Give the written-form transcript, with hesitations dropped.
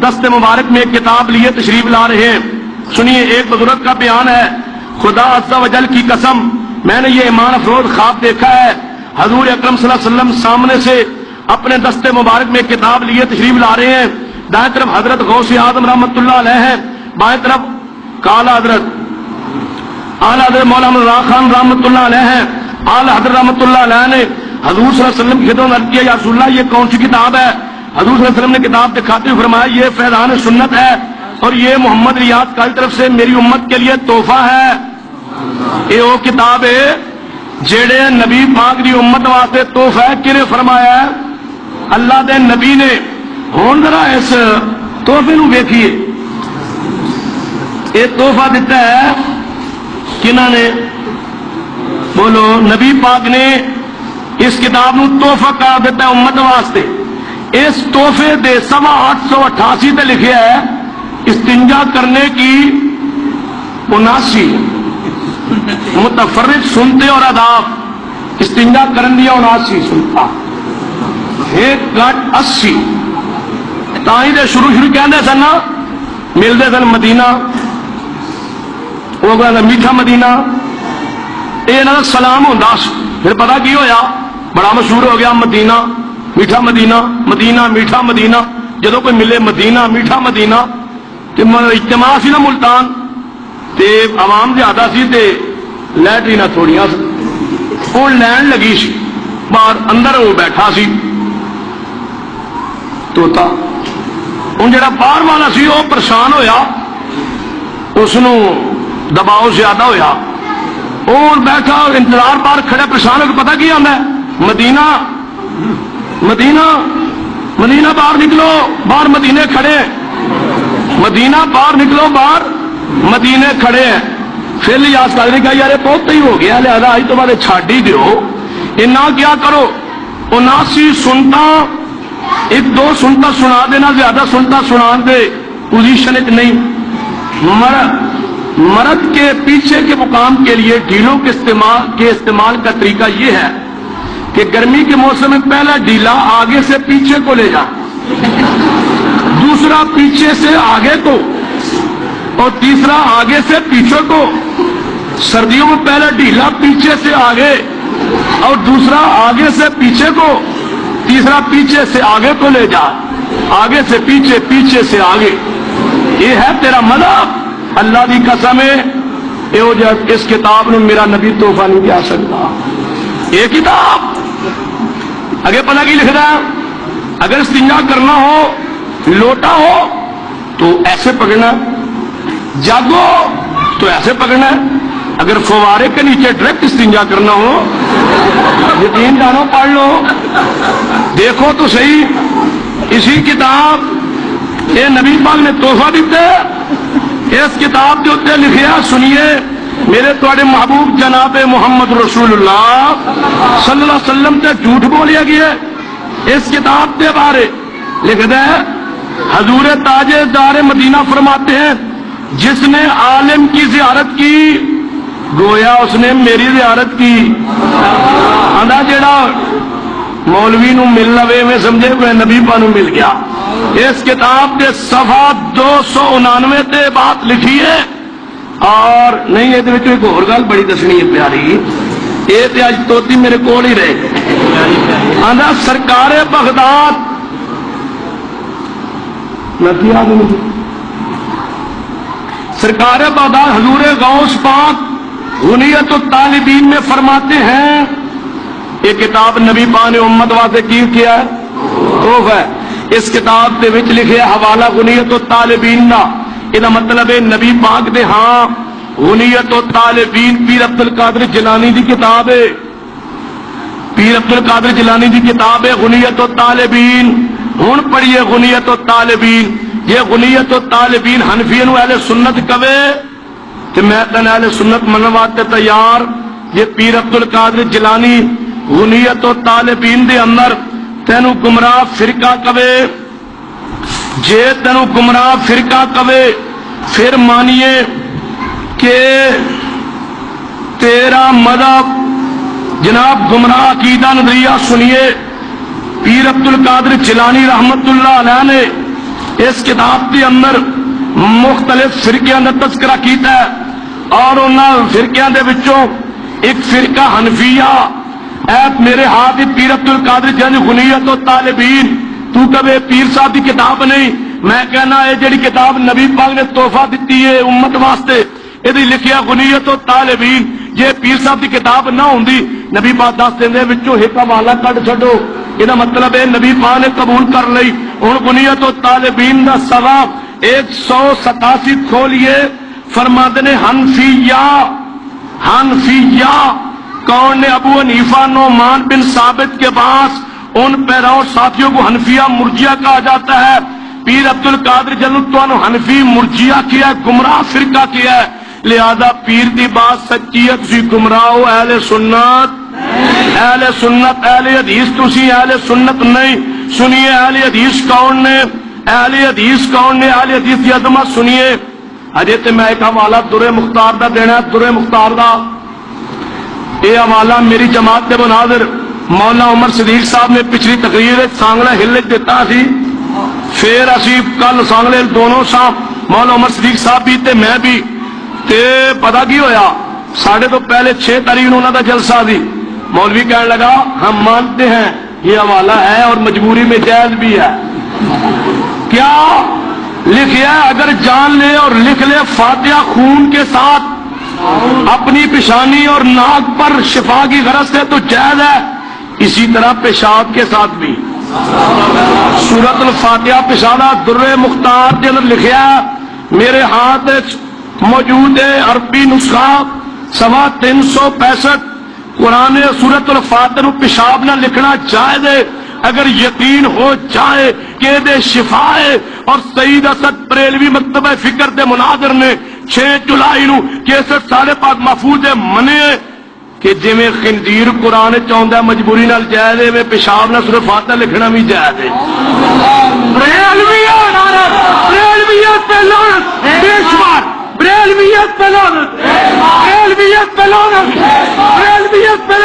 دست مبارک میں ایک کتاب لیے تشریف لا رہے ہیں. سنیے ایک بزرگ کا بیان ہے. خدا عز و جل کی قسم میں نے یہ ایمان افروز خواب دیکھا ہے. حضور اکرم صلی اللہ علیہ وسلم سامنے سے اپنے دست مبارک میں کتاب لیے تشریف لا رہے ہیں. دائیں طرف حضرت غوث اعظم رحمۃ اللہ علیہ ہیں, بائیں طرف اعلیٰ حضرت مولانا رضا خان رحمۃ اللہ علیہ ہیں. اعلیٰ حضرت رحمۃ اللہ علیہ نے حضور صلی اللہ علیہ وسلم کی خدمت میں عرض کیا, یا رسول اللہ یہ کون سی کتاب ہے؟ حضور صلی اللہ علیہ وسلم نے کتاب دکھاتے ہوئے فرمایا یہ فیضان سنت ہے اور یہ محمد ریاض کی طرف سے میری امت کے لیے تحفہ ہے. یہ وہ کتاب ہے جیڑے نبی پاک دی امت واسطے تحفہ ہے. کنے فرمایا ہے؟ اللہ دے نبی نے. ہون ذرا اس تحفے نو ویکھیے. یہ تحفہ دیتا ہے کنہاں نے؟ بولو. نبی پاک نے اس کتاب نو تحفہ قرار دیتا ہے امت واسطے. اس تحفے دے 888 تے لکھیا ہے استنجا کرنے کی 79 متفرد سنتے اور آداب. استنجا کرن دیا 79 سنتا 1:80. تائی دے شروع کہندے سن نا ملتے سن مدینہ, وہ کہنا میٹھا مدینہ. یہ انہاں دا سلام ہوندا. پھر پتہ کی ہویا, بڑا مشہور ہو گیا مدینہ میٹھا مدینہ, مدینہ میٹھا مدینہ. جدو کوئی ملے مدینہ میٹھا مدینہ تے اجتماع سی نا ملتان تے عوام زیادہ سی تے لیٹرینا تھوڑیاں سی. وہ لین لگی سی باہر, اندر وہ بیٹھا سی توتا. ہوں جڑا باہر والا سی وہ پریشان ہویا, اس نو دباؤ زیادہ ہویا. اور بیٹھا انتظار باہر کھڑے پریشان ہو کے پتہ کی آتا ہے مدینہ مدینہ مدینہ باہر نکلو, باہر مدینے کھڑے ہیں. مدینہ باہر نکلو, باہر مدینے کھڑے ہیں. پھر لیاس قادری کہا یار بہت ہی ہو گیا, لہذا آج تو بعد چھاڑ ہی دیو. اتنا کیا کرو 79 سنتا 1-2 سنتا سنا دینا, زیادہ سنتا سنا دے پوزیشن نہیں. مرد کے پیچھے کے مقام کے لیے ڈھیلوں کے استعمال کا طریقہ یہ ہے کہ گرمی کے موسم میں پہلا ڈھیلا آگے سے پیچھے کو لے جا, دوسرا پیچھے سے آگے کو, اور تیسرا آگے سے پیچھے کو. سردیوں میں پہلا ڈھیلا پیچھے سے آگے اور دوسرا آگے سے پیچھے کو, تیسرا پیچھے سے آگے کو لے جا, آگے سے پیچھے, پیچھے سے آگے. یہ ہے تیرا مذہب. اللہ دی قسم ہے اس کتاب نے میرا نبی تحفہ نہیں دیا سکتا. یہ کتاب اگے پتہ کی لکھ رہا ہے, اگر استنجا کرنا ہو لوٹا ہو تو ایسے پکڑنا, جگ ہو تو ایسے پکڑنا, اگر فوارے کے نیچے ڈائریکٹ استنجا کرنا ہو یقین جانو پڑھ لو, دیکھو تو صحیح. اسی کتاب یہ نبی پاک نے تحفہ دیتا ہے. اس کتاب کے اتنے لکھیا سنیے میرے تواڈے محبوب جناب محمد رسول اللہ صلی اللہ علیہ وسلم تے جھوٹ بولیا گیا ہے. اس کتاب کے بارے لکھتا ہے حضور تاجدار مدینہ فرماتے ہیں جس نے عالم کی زیارت کی گویا اس نے میری زیارت کی. آندا جڑا مولوی نو مل لوے میں سمجھے وہ نبی پانو مل گیا. اس کتاب کے صفحہ 299 تے بات لکھی ہے. اور نہیں یہ ایک اور گل بڑی دسنی ہے پیاری, یہ تے اج توتی میرے کول ہی رہے. آندا سرکار بغداد سرکار بغداد حضور غوث پاک غنیت الطالبین میں فرماتے ہیں یہ کتاب نبی پاک نے امت واسطے کی کیا ہے تحفہ ہے. اس کتاب کے وچ لکھے حوالہ غنیت الطالبین دا, یہ مطلب ہے نبی پاک دے ہاں غنیت الطالبین پیر عبد القادر جیلانی دی کتاب ہے. پیر عبد القادر جیلانی دی کتاب ہے غنیت الطالبین. ہن پڑھیے غنیت الطالبین. یہ غنیت الطالبین حنفی نو اہل سنت کہے کہ میں تن اہل سنت منن واسطے تیار. یہ پیر عبد القادر جیلانی غنیت الطالبین دے اندر تینو گمراہ فرقہ کہے. جے تینو گمراہ فرقہ کہے پھر مانیے کہ تیرا مذہب جناب گمراہ عقیدہ نظریہ. سنیے پیر عبد القادر جیلانی رحمت اللہ علیہ نے اس کتاب کے اندر مختلف فرقیاں کا تذکرہ کیتا ہے اور انہاں فرقیاں دے وچوں ایک فرقہ حنفیہ اے میرے ہاتھ پیر عبد القادر جیلانی غنیت و طالبین تو کبھی پیر صاحب کی کتاب نہیں میں کہنا یہ جڑی کتاب نبی پاک نے تحفہ دیتی ہے امت واسطے یہ لکھیا غنیت و طالبین یہ پیر صاحب کی کتاب نہ ہوندی نبی پاک دس دیندے وچوں ایک حوالہ کڈ چھڈو یہ مطلب ہے نبی پاک نے قبول کر لئی ہن غنیت و طالبین دا ثواب 187 کھولیے فرماتے نے حنفیہ کون نے ابو حنیفہ نعمان بن ثابت کے پاس ان پیراؤ ساتھیوں کو حنفیہ مرجیہ کہا جاتا ہے پیر عبد القادر جیلانی حنفی مرجیہ کیا ہے گمراہ فرقہ کیا ہے لہذا پیر دی بات سچی ہے تسی گمراہ ہو اہل سنت اہل حدیث تسی اہل سنت نہیں سنیے اہل حدیث کون نے اہل حدیث کی عظمت سنیے اجے تے میں ایک حوالہ در مختار دا دینا ہے در مختار دا یہ حوالہ میری جماعت کے مناظر مولانا عمر صدیق صاحب نے پچھلی تقریر سانگلا ہل دیتا سی پھر اسی کل سانگلے دونوں صاحب مولانا عمر صدیق صاحب بھی تے میں بھی تے پتہ کی ہویا ساڑھے تو پہلے 6 تاریخ انہوں نے جلسہ دی مولوی کہنے لگا ہم مانتے ہیں یہ حوالہ ہے اور مجبوری میں جائز بھی ہے کیا لکھیا اگر جان لے اور لکھ لے فاتحہ خون کے ساتھ اپنی پیشانی اور ناک پر شفا کی غرض سے تو جائز ہے اسی طرح پیشاب کے ساتھ بھی سورۃ الفاتحہ پیشانہ در مختار کے اندر لکھیا میرے ہاتھ موجود ہے عربی نسخہ 365 قرآن سورۃ الفاتحہ پیشاب نہ لکھنا جائز ہے اگر یقین ہو جائے کہ دے شفا ہے اور سید اسد بریلوی مکتبہ فکر دے مناظر نے 6 جولائی نو کیسٹ سارے پاک محفوظ منے کہ جی میں خنزیر قرآن چاہتا ہے مجبوری نال جائز ہے میں پیشاب نہ سورۃ فاتحہ لکھنا بھی جائز ہے بریلویت پہ لعنت بے شمار بریلویت پہ لعنت بریلویت پہ لعنت بریلویت پہ